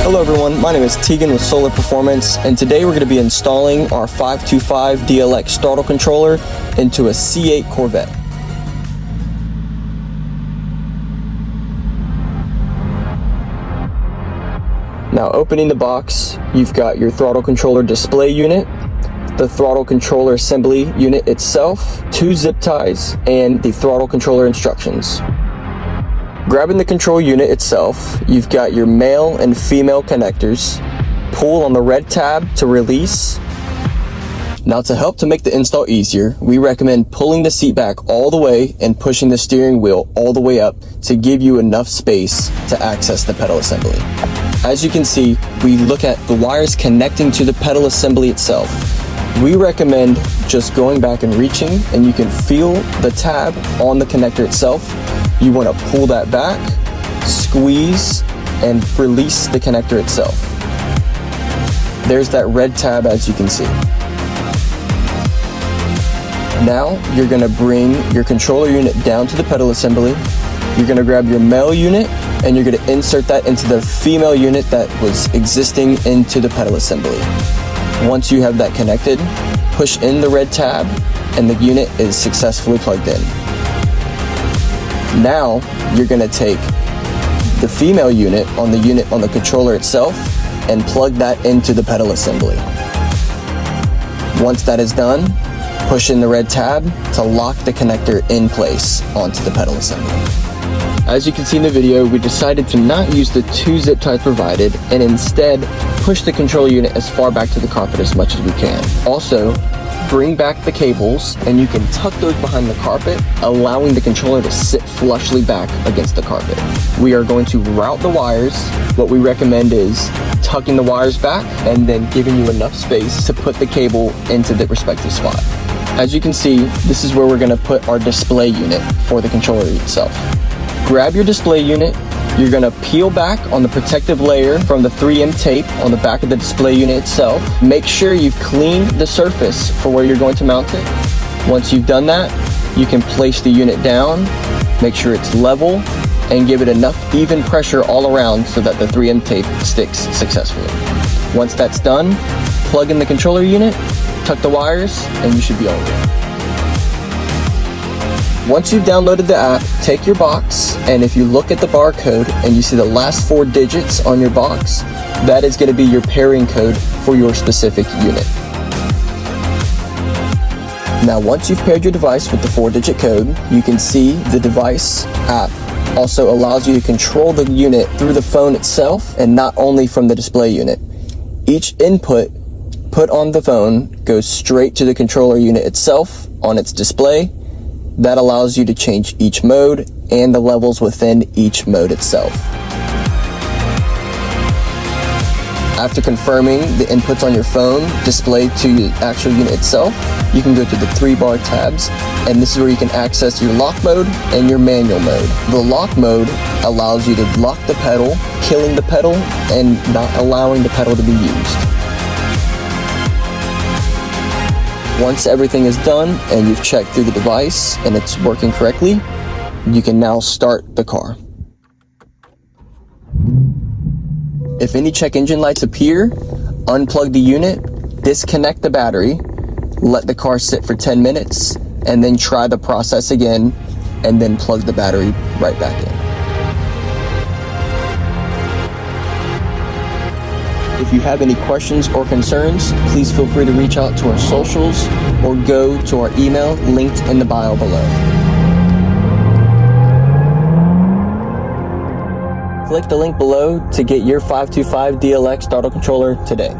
Hello everyone, my name is Tegan with Solar Performance, and today we're going to be installing our 525 DLX Throttle Controller into a C8 Corvette. Now opening the box, you've got your throttle controller display unit, the throttle controller assembly unit itself, 2 zip ties, and the throttle controller instructions. Grabbing the control unit itself, you've got your male and female connectors. Pull on the red tab to release. Now to help to make the install easier, we recommend pulling the seat back all the way and pushing the steering wheel all the way up to give you enough space to access the pedal assembly. As you can see, we look at the wires connecting to the pedal assembly itself. We recommend just going back and reaching, and you can feel the tab on the connector itself. You want to pull that back, squeeze, and release the connector itself. There's that red tab, as you can see. Now you're going to bring your controller unit down to the pedal assembly. You're going to grab your male unit and you're going to insert that into the female unit that was existing into the pedal assembly. Once you have that connected, push in the red tab and the unit is successfully plugged in. Now you're going to take the female unit on the controller itself and plug that into the pedal assembly. Once that is done, push in the red tab to lock the connector in place onto the pedal assembly. As you can see in the video, we decided to not use the 2 zip ties provided and instead push the control unit as far back to the carpet as much as we can. Also, bring back the cables and you can tuck those behind the carpet, allowing the controller to sit flushly back against the carpet. We are going to route the wires. What we recommend is tucking the wires back and then giving you enough space to put the cable into the respective spot. As you can see, this is where we're going to put our display unit for the controller itself. Grab your display unit. You're going to peel back on the protective layer from the 3M tape on the back of the display unit itself. Make sure you've cleaned the surface for where you're going to mount it. Once you've done that, you can place the unit down, make sure it's level, and give it enough even pressure all around so that the 3M tape sticks successfully. Once that's done, plug in the controller unit, tuck the wires, and you should be all good. Once you've downloaded the app, take your box, and if you look at the barcode and you see the last 4 digits on your box, that is going to be your pairing code for your specific unit. Now, once you've paired your device with the 4-digit code, you can see the device app also allows you to control the unit through the phone itself and not only from the display unit. Each input put on the phone goes straight to the controller unit itself on its display. That allows you to change each mode and the levels within each mode itself. After confirming the inputs on your phone displayed to the actual unit itself, you can go to the 3-bar tabs, and this is where you can access your lock mode and your manual mode. The lock mode allows you to lock the pedal, killing the pedal and not allowing the pedal to be used. Once everything is done and you've checked through the device and it's working correctly, you can now start the car. If any check engine lights appear, unplug the unit, disconnect the battery, let the car sit for 10 minutes, and then try the process again, and then plug the battery right back in. If you have any questions or concerns, please feel free to reach out to our socials or go to our email linked in the bio below. Click the link below to get your 525 DLX Throttle Controller today.